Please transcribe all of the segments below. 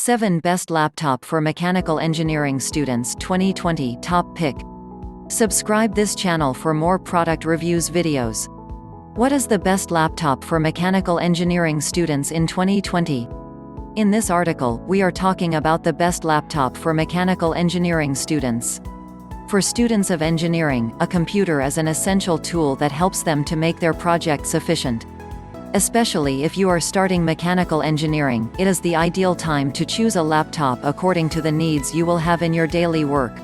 7 Best Laptop for Mechanical Engineering Students 2020 Top Pick. Subscribe this channel for more product reviews videos. What is the best laptop for mechanical engineering students in 2020? In this article, we are talking about the best laptop for mechanical engineering students. For students of engineering, a computer is an essential tool that helps them to make their projects efficient. Especially if you are starting mechanical engineering, it is the ideal time to choose a laptop according to the needs you will have in your daily work.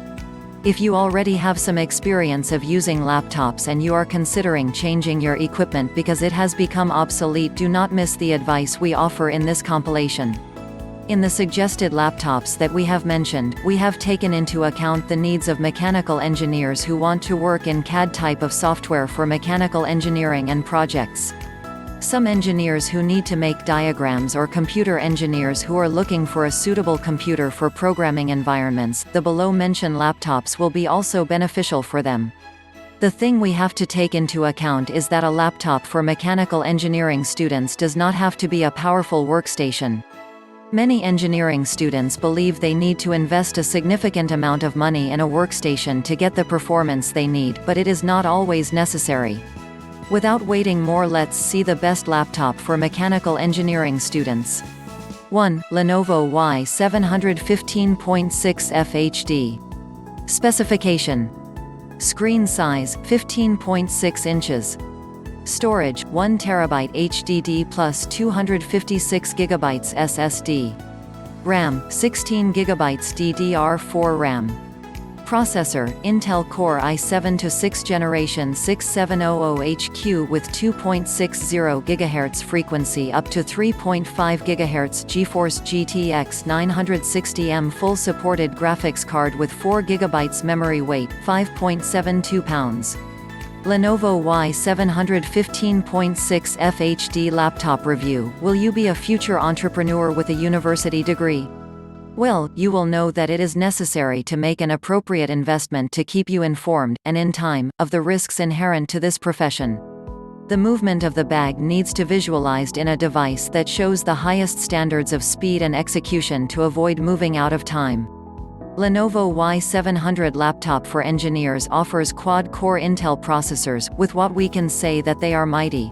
If you already have some experience of using laptops and you are considering changing your equipment because it has become obsolete, do not miss the advice we offer in this compilation. In the suggested laptops that we have mentioned, we have taken into account the needs of mechanical engineers who want to work in CAD type of software for mechanical engineering and projects. Some engineers who need to make diagrams or computer engineers who are looking for a suitable computer for programming environments, the below-mentioned laptops will be also beneficial for them. The thing we have to take into account is that a laptop for mechanical engineering students does not have to be a powerful workstation. Many engineering students believe they need to invest a significant amount of money in a workstation to get the performance they need, but it is not always necessary. Without waiting more, let's see the best laptop for mechanical engineering students. 1. Lenovo Y715.6 FHD. Specification: screen size 15.6 inches. Storage 1 TB HDD plus 256 GB SSD. RAM 16 GB DDR4 RAM. Processor, Intel Core i7 to 6th generation 6700HQ with 2.60 GHz frequency up to 3.5 GHz GeForce GTX 960M full supported graphics card with 4 GB memory weight, 5.72 pounds. Lenovo Y715.6 FHD laptop review. Will you be a future entrepreneur with a university degree? Well, you will know that it is necessary to make an appropriate investment to keep you informed, and in time, of the risks inherent to this profession. The movement of the bag needs to be visualized in a device that shows the highest standards of speed and execution to avoid moving out of time. Lenovo Y700 laptop for engineers offers quad-core Intel processors, with what we can say that they are mighty.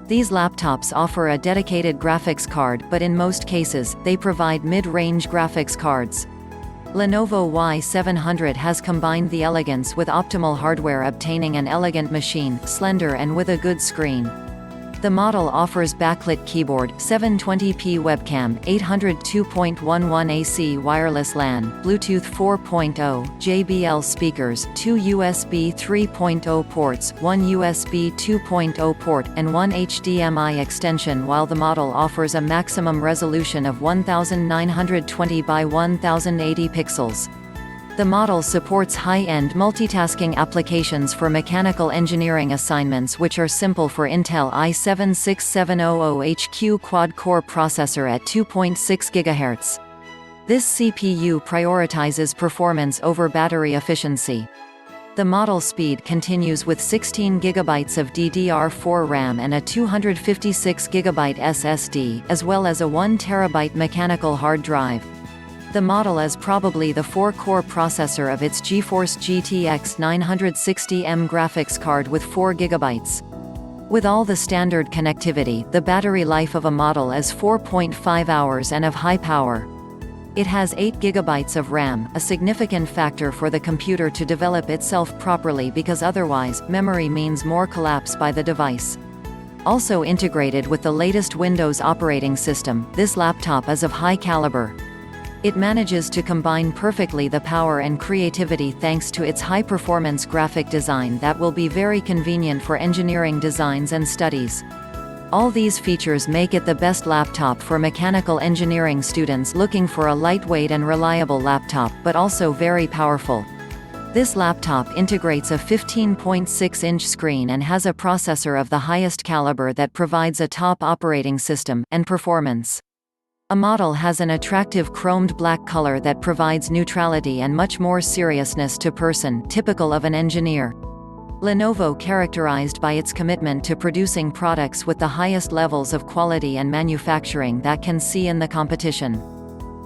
These laptops offer a dedicated graphics card, but in most cases, they provide mid-range graphics cards. Lenovo Y700 has combined the elegance with optimal hardware, obtaining an elegant machine, slender and with a good screen. The model offers backlit keyboard, 720p webcam, 802.11 AC wireless LAN, Bluetooth 4.0, JBL speakers, 2 USB 3.0 ports, 1 USB 2.0 port, and 1 HDMI extension, while the model offers a maximum resolution of 1920 by 1080 pixels. The model supports high-end multitasking applications for mechanical engineering assignments, which are simple for Intel i7-6700HQ quad-core processor at 2.6 GHz. This CPU prioritizes performance over battery efficiency. The model speed continues with 16 GB of DDR4 RAM and a 256 GB SSD, as well as a 1 TB mechanical hard drive. The model is probably the 4-core processor of its GeForce GTX 960M graphics card with 4 GB. With all the standard connectivity, the battery life of a model is 4.5 hours and of high power. It has 8 GB of RAM, a significant factor for the computer to develop itself properly, because otherwise, memory means more collapse by the device. Also integrated with the latest Windows operating system, this laptop is of high caliber. It manages to combine perfectly the power and creativity thanks to its high-performance graphic design that will be very convenient for engineering designs and studies. All these features make it the best laptop for mechanical engineering students looking for a lightweight and reliable laptop, but also very powerful. This laptop integrates a 15.6-inch screen and has a processor of the highest caliber that provides a top operating system and performance. A model has an attractive chromed black color that provides neutrality and much more seriousness to person, typical of an engineer. Lenovo characterized by its commitment to producing products with the highest levels of quality and manufacturing that can see in the competition.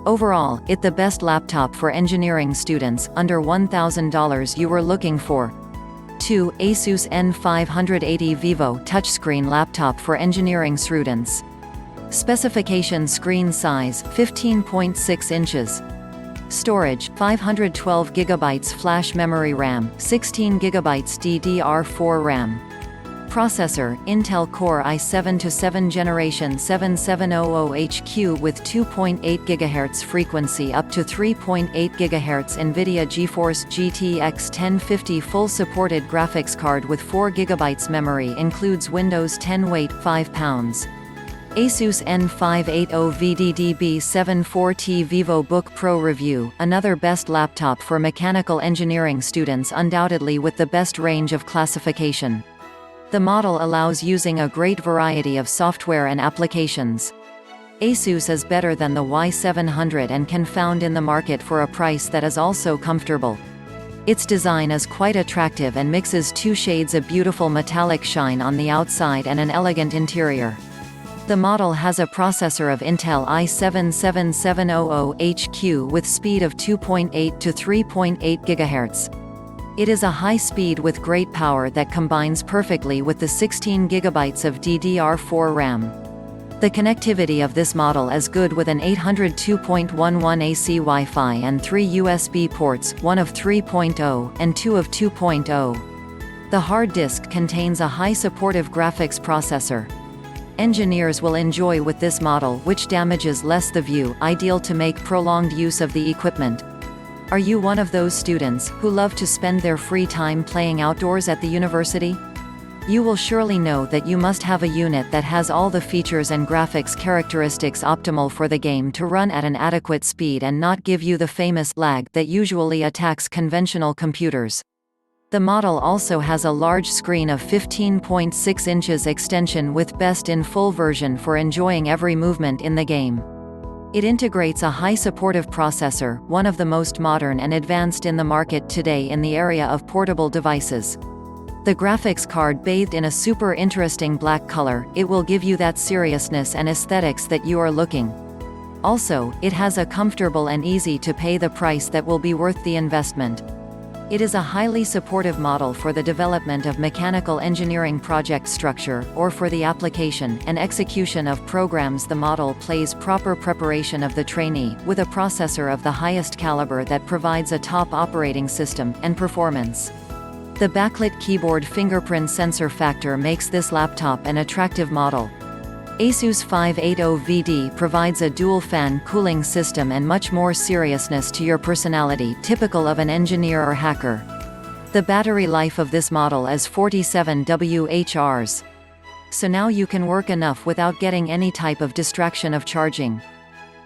Overall, it the best laptop for engineering students, under $1,000 you were looking for. 2. Asus N580 Vivo touchscreen laptop for engineering students. Specification: screen size 15.6 inches. Storage 512 GB flash memory RAM, 16 GB DDR4 RAM. Processor: Intel Core i7-7 Generation 7700HQ with 2.8 GHz frequency up to 3.8 GHz. NVIDIA GeForce GTX 1050 full supported graphics card with 4 GB memory, includes Windows 10. Weight 5 pounds. Asus N580 VDDB74T Vivo Book Pro Review, another best laptop for mechanical engineering students, undoubtedly with the best range of classification. The model allows using a great variety of software and applications. Asus is better than the Y700 and can found in the market for a price that is also comfortable. Its design is quite attractive and mixes two shades of beautiful metallic shine on the outside and an elegant interior. The model has a processor of Intel i7-7700HQ with speed of 2.8 to 3.8 GHz. It is a high speed with great power that combines perfectly with the 16 GB of DDR4 RAM. The connectivity of this model is good with an 802.11 AC Wi-Fi and 3 USB ports, one of 3.0, and 2 of 2.0. The hard disk contains a high supportive graphics processor. Engineers will enjoy with this model, which damages less the view, ideal to make prolonged use of the equipment. Are you one of those students who love to spend their free time playing outdoors at the university? You will surely know that you must have a unit that has all the features and graphics characteristics optimal for the game to run at an adequate speed and not give you the famous lag that usually attacks conventional computers. The model also has a large screen of 15.6 inches extension with best in full version for enjoying every movement in the game. It integrates a high supportive processor, one of the most modern and advanced in the market today in the area of portable devices. The graphics card bathed in a super interesting black color, it will give you that seriousness and aesthetics that you are looking. Also, it has a comfortable and easy to pay the price that will be worth the investment. It is a highly supportive model for the development of mechanical engineering project structure, or for the application and execution of programs. The model plays proper preparation of the trainee, with a processor of the highest caliber that provides a top operating system and performance. The backlit keyboard fingerprint sensor factor makes this laptop an attractive model. Asus 580VD provides a dual-fan cooling system and much more seriousness to your personality, typical of an engineer or hacker. The battery life of this model is 47 wh. So now you can work enough without getting any type of distraction of charging.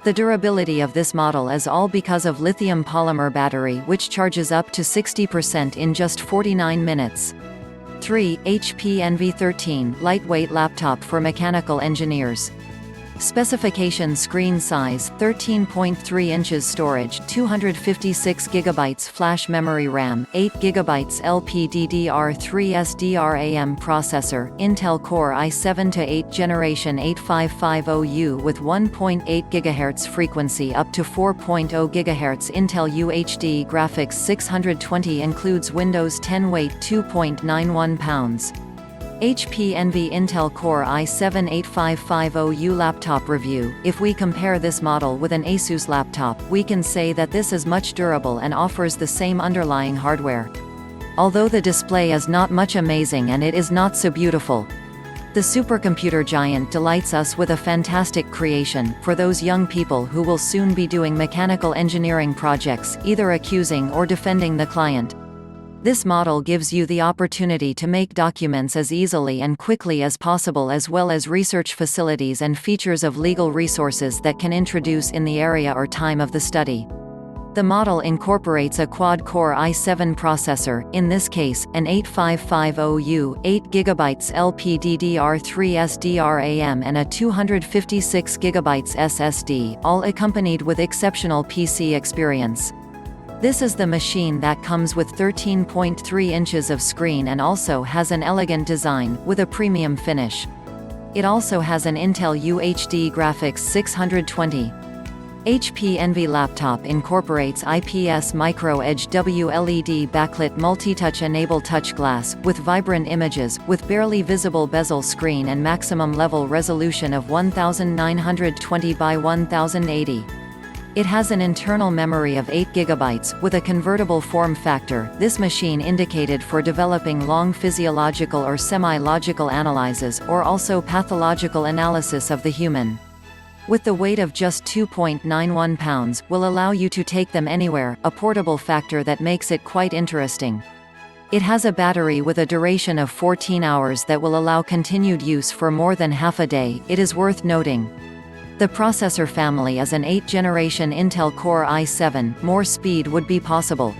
The durability of this model is all because of lithium polymer battery, which charges up to 60% in just 49 minutes. 3. HP Envy 13 lightweight laptop for mechanical engineers. Specification: screen size 13.3 inches, storage 256 GB flash memory RAM, 8 GB LPDDR3 SDRAM processor, Intel Core i7-8 Generation 8550U with 1.8 GHz frequency up to 4.0 GHz. Intel UHD graphics 620, includes Windows 10. Weight 2.91 pounds. HP Envy Intel Core i7-8550U laptop review. If we compare this model with an Asus laptop, we can say that this is much durable and offers the same underlying hardware. Although the display is not much amazing and it is not so beautiful, the supercomputer giant delights us with a fantastic creation for those young people who will soon be doing mechanical engineering projects, either accusing or defending the client. This model gives you the opportunity to make documents as easily and quickly as possible, as well as research facilities and features of legal resources that can introduce in the area or time of the study. The model incorporates a quad-core i7 processor, in this case, an 8550U, 8 GB LPDDR3 SDRAM and a 256 GB SSD, all accompanied with exceptional PC experience. This is the machine that comes with 13.3 inches of screen and also has an elegant design, with a premium finish. It also has an Intel UHD graphics 620. HP Envy laptop incorporates IPS Micro Edge WLED backlit multi-touch enable touch glass, with vibrant images, with barely visible bezel screen and maximum level resolution of 1920 by 1080. It has an internal memory of 8 GB, with a convertible form factor. This machine indicated for developing long physiological or semi-logical analyses, or also pathological analysis of the human. With the weight of just 2.91 pounds, will allow you to take them anywhere, a portable factor that makes it quite interesting. It has a battery with a duration of 14 hours that will allow continued use for more than half a day. It is worth noting. The processor family is an 8th generation Intel Core i7, more speed would be possible.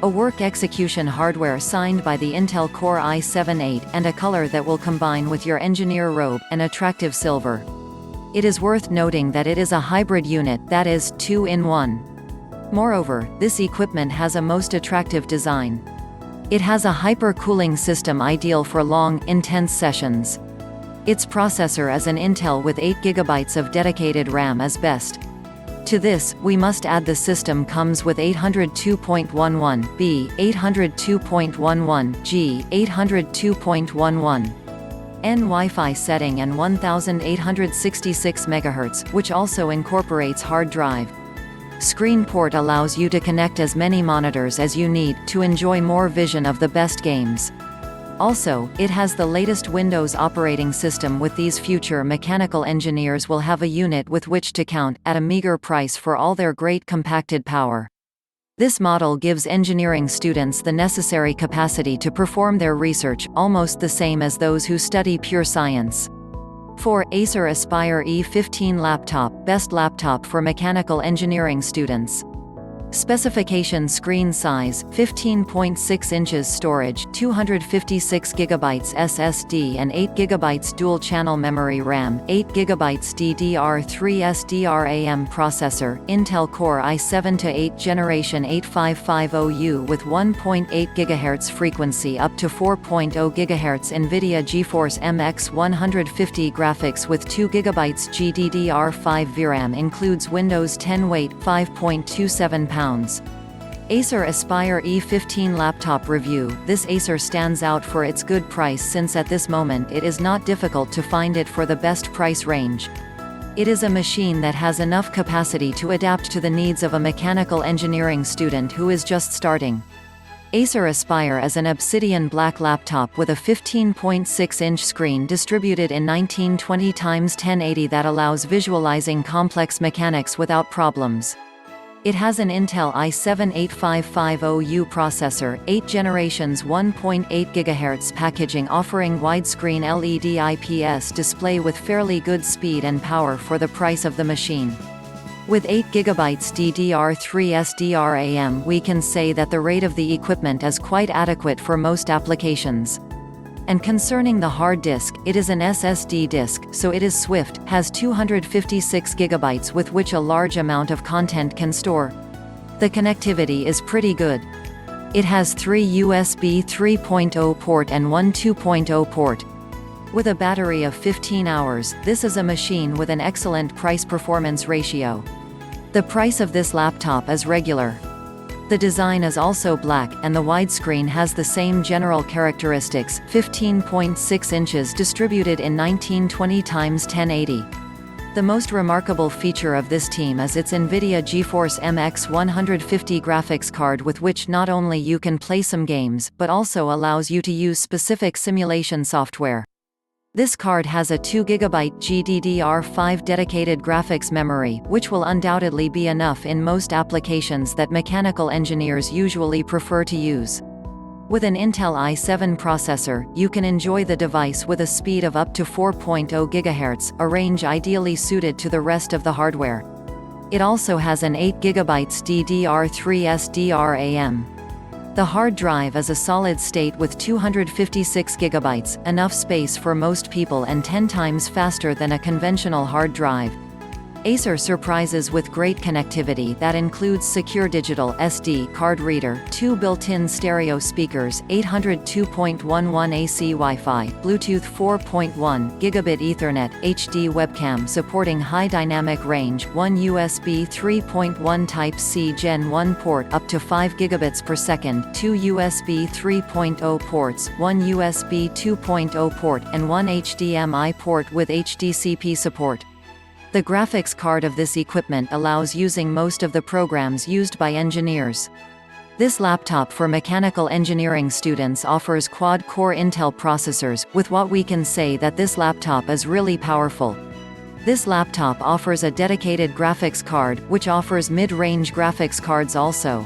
A work execution hardware signed by the Intel Core i7-8, and a color that will combine with your engineer robe, an attractive silver. It is worth noting that it is a hybrid unit, that is, 2-in-1. Moreover, this equipment has a most attractive design. It has a hyper-cooling system ideal for long, intense sessions. Its processor is an Intel with 8 GB of dedicated RAM as best. To this, we must add the system comes with 802.11b, 802.11g, 802.11. N Wi-Fi setting and 1866 MHz, which also incorporates hard drive. Screen port allows you to connect as many monitors as you need, to enjoy more vision of the best games. Also, it has the latest Windows operating system. With these, future mechanical engineers will have a unit with which to count, at a meager price for all their great compacted power. This model gives engineering students the necessary capacity to perform their research, almost the same as those who study pure science. 4. Acer Aspire E15 laptop, best laptop for mechanical engineering students. Specification: screen size 15.6 inches, storage 256 GB SSD and 8 GB dual channel memory RAM, 8 GB DDR3 SDRAM processor, Intel Core i7 to 8 generation 8550U with 1.8 GHz frequency up to 4.0 GHz, NVIDIA GeForce MX 150 graphics with 2 GB GDDR5 VRAM, includes Windows 10, weight 5.27 pounds. Acer Aspire E15 laptop review. This Acer stands out for its good price, since at this moment it is not difficult to find it for the best price range. It is a machine that has enough capacity to adapt to the needs of a mechanical engineering student who is just starting. Acer Aspire is an obsidian black laptop with a 15.6-inch screen distributed in 1920 x 1080 that allows visualizing complex mechanics without problems. It has an Intel i7-8550U processor, 8 generations 1.8 GHz packaging, offering widescreen LED IPS display with fairly good speed and power for the price of the machine. With 8 GB DDR3 SDRAM, we can say that the rate of the equipment is quite adequate for most applications. And concerning the hard disk, it is an SSD disk, so it is swift, has 256 GB with which a large amount of content can store. The connectivity is pretty good. It has 3 USB 3.0 port and 1 2.0 port. With a battery of 15 hours, this is a machine with an excellent price-performance ratio. The price of this laptop is regular. The design is also black, and the widescreen has the same general characteristics, 15.6 inches distributed in 1920 x 1080. The most remarkable feature of this team is its NVIDIA GeForce MX 150 graphics card, with which not only you can play some games, but also allows you to use specific simulation software. This card has a 2 GB GDDR5 dedicated graphics memory, which will undoubtedly be enough in most applications that mechanical engineers usually prefer to use. With an Intel i7 processor, you can enjoy the device with a speed of up to 4.0 GHz, a range ideally suited to the rest of the hardware. It also has an 8 GB DDR3 SDRAM. The hard drive is a solid state with 256 GB, enough space for most people and 10 times faster than a conventional hard drive. Acer surprises with great connectivity that includes secure digital SD card reader, 2 built-in stereo speakers, 802.11 AC Wi-Fi, Bluetooth 4.1, Gigabit Ethernet, HD webcam supporting high dynamic range, 1 USB 3.1 Type-C Gen 1 port up to 5 gigabits per second, 2 USB 3.0 ports, 1 USB 2.0 port, and 1 HDMI port with HDCP support. The graphics card of this equipment allows using most of the programs used by engineers. This laptop for mechanical engineering students offers quad-core Intel processors, with what we can say that this laptop is really powerful. This laptop offers a dedicated graphics card, which offers mid-range graphics cards also.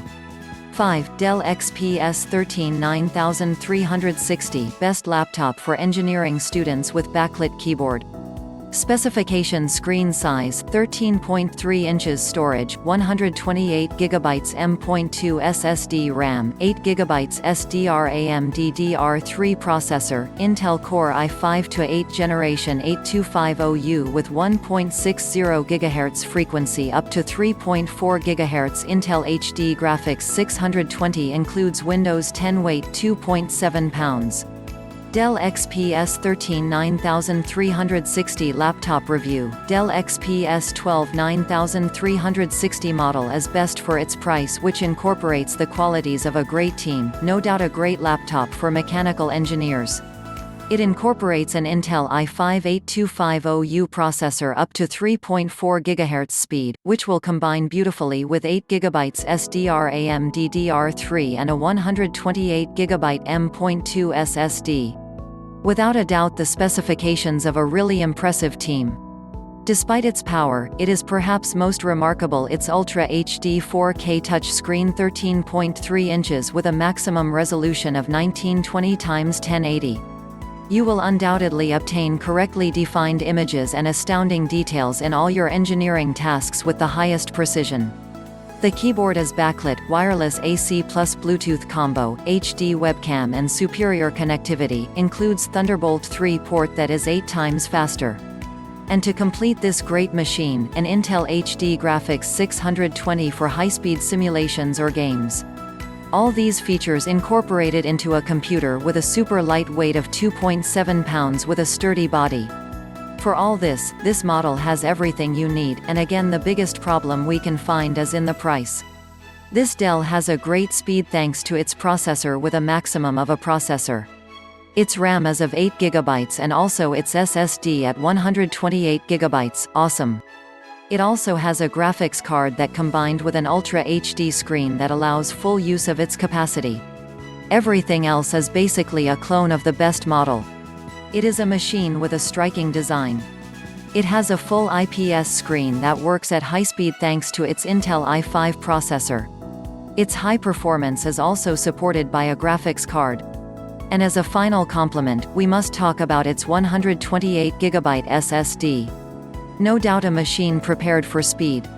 5. Dell XPS 13 9360 Best laptop for engineering students with backlit keyboard. Specification: screen size 13.3 inches, storage 128 GB, M.2 SSD, RAM 8 GB, SDRAM, DDR3 processor, Intel Core i5 to 8 Generation 8250U with 1.60 GHz frequency up to 3.4 GHz. Intel HD graphics 620 includes Windows 10, weight 2.7 pounds. Dell XPS 13 9360 Laptop Review. Dell XPS 12 9360 model is best for its price, which incorporates the qualities of a great team, no doubt a great laptop for mechanical engineers. It incorporates an Intel i5-8250U processor up to 3.4 GHz speed, which will combine beautifully with 8 GB SDRAM DDR3 and a 128 GB M.2 SSD. Without a doubt, the specifications of a really impressive team. Despite its power, it is perhaps most remarkable its Ultra HD 4K touchscreen 13.3 inches with a maximum resolution of 1920 x 1080. You will undoubtedly obtain correctly defined images and astounding details in all your engineering tasks with the highest precision. The keyboard is backlit, wireless AC plus Bluetooth combo, HD webcam and superior connectivity, includes Thunderbolt 3 port that is 8 times faster. And to complete this great machine, an Intel HD graphics 620 for high-speed simulations or games. All these features incorporated into a computer with a super light weight of 2.7 pounds with a sturdy body. For all this model has everything you need, and again the biggest problem we can find is in the price. This Dell has a great speed thanks to its processor with a maximum of a processor. Its RAM is of 8 GB and also its SSD at 128 GB, awesome. It also has a graphics card that combined with an Ultra HD screen that allows full use of its capacity. Everything else is basically a clone of the best model. It is a machine with a striking design. It has a full IPS screen that works at high speed thanks to its Intel i5 processor. Its high performance is also supported by a graphics card. And as a final compliment, we must talk about its 128 GB SSD. No doubt a machine prepared for speed.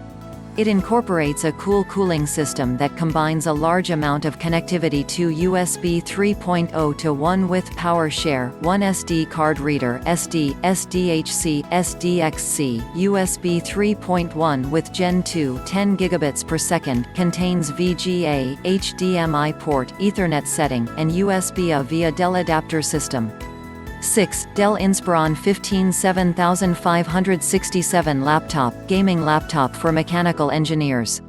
It incorporates a cool cooling system that combines a large amount of connectivity to USB 3.0 to 1 with power share, 1 SD card reader SD, SDHC, SDXC, USB 3.1 with Gen 2 10 gigabits per second, contains VGA, HDMI port, Ethernet setting, and USB-A via Dell adapter system. 6. Dell Inspiron 15 7567 Laptop, gaming laptop for mechanical engineers.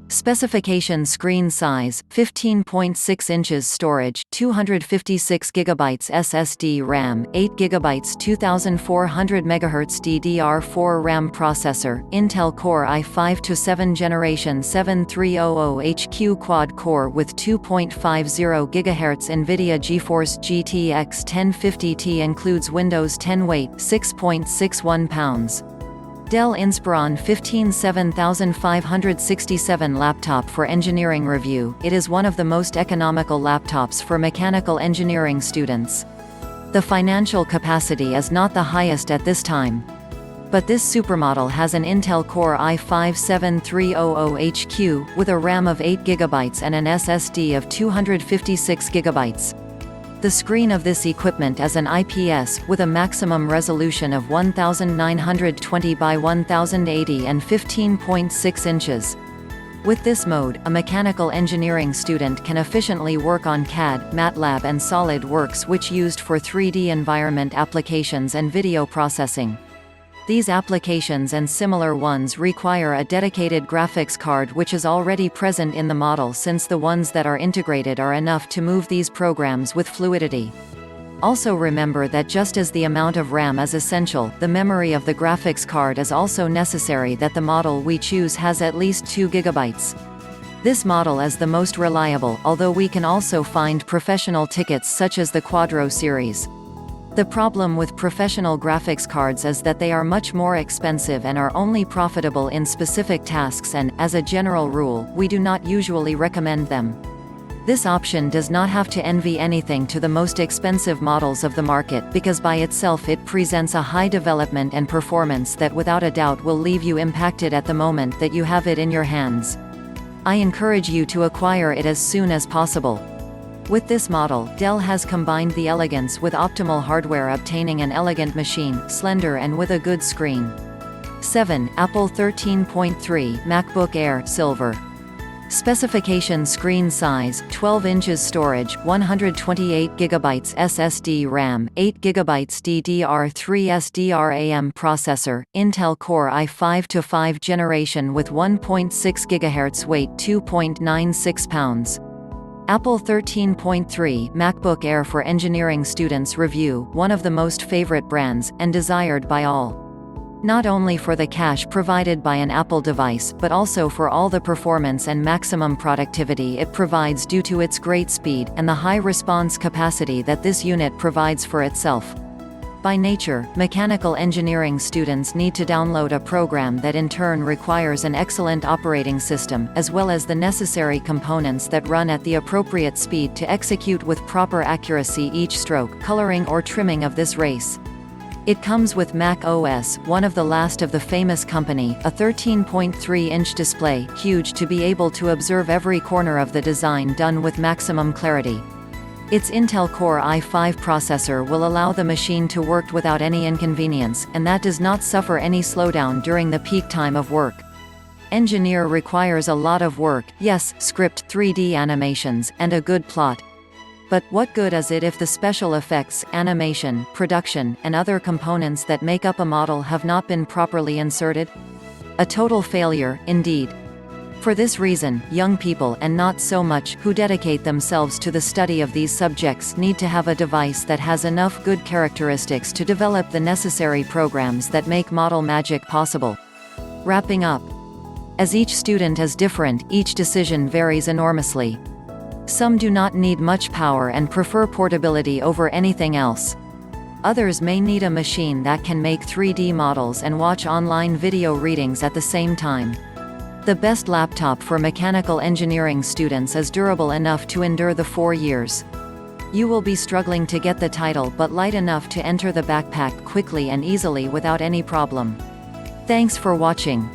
Specification: screen size 15.6 inches, storage 256 GB SSD, RAM 8 GB, 2400 MHz DDR4 RAM processor, Intel Core i5 to 7 Generation 7300HQ quad core with 2.50 GHz NVIDIA GeForce GTX 1050Ti, includes Windows 10, weight 6.61 pounds. Dell Inspiron 15 7567 Laptop for engineering review. It is one of the most economical laptops for mechanical engineering students. The financial capacity is not the highest at this time. But this supermodel has an Intel Core i5-7300HQ, with a RAM of 8 GB and an SSD of 256 GB. The screen of this equipment is an IPS, with a maximum resolution of 1920 by 1080 and 15.6 inches. With this mode, a mechanical engineering student can efficiently work on CAD, MATLAB and SolidWorks, which used for 3D environment applications and video processing. These applications and similar ones require a dedicated graphics card, which is already present in the model, since the ones that are integrated are enough to move these programs with fluidity. Also remember that just as the amount of RAM is essential, the memory of the graphics card is also necessary. That the model we choose has at least 2 GB. This model is the most reliable, although we can also find professional tickets such as the Quadro series. The problem with professional graphics cards is that they are much more expensive and are only profitable in specific tasks, and, as a general rule, we do not usually recommend them. This option does not have to envy anything to the most expensive models of the market, because by itself it presents a high development and performance that without a doubt will leave you impacted at the moment that you have it in your hands. I encourage you to acquire it as soon as possible. With this model, Dell has combined the elegance with optimal hardware, obtaining an elegant machine, slender and with a good screen. 7. Apple 13.3 MacBook Air Silver. Specification: screen size, 12 inches, storage, 128 GB SSD RAM, 8 GB DDR3 SDRAM processor, Intel Core i5-5 generation with 1.6 GHz, weight 2.96 pounds. Apple 13.3 MacBook Air for engineering students. Review: one of the most favorite brands, and desired by all. Not only for the cache provided by an Apple device, but also for all the performance and maximum productivity it provides due to its great speed, and the high response capacity that this unit provides for itself. By nature, mechanical engineering students need to download a program that in turn requires an excellent operating system, as well as the necessary components that run at the appropriate speed to execute with proper accuracy each stroke, coloring or trimming of this race. It comes with Mac OS, one of the last of the famous company, a 13.3-inch display, huge to be able to observe every corner of the design done with maximum clarity. Its Intel Core i5 processor will allow the machine to work without any inconvenience, and that does not suffer any slowdown during the peak time of work. Engineer requires a lot of work, yes, script, 3D animations, and a good plot. But what good is it if the special effects, animation, production, and other components that make up a model have not been properly inserted? A total failure, indeed. For this reason, young people, and not so much, who dedicate themselves to the study of these subjects need to have a device that has enough good characteristics to develop the necessary programs that make model magic possible. Wrapping up. As each student is different, each decision varies enormously. Some do not need much power and prefer portability over anything else. Others may need a machine that can make 3D models and watch online video readings at the same time. The best laptop for mechanical engineering students is durable enough to endure the 4 years. You will be struggling to get the title, but light enough to enter the backpack quickly and easily without any problem. Thanks for watching.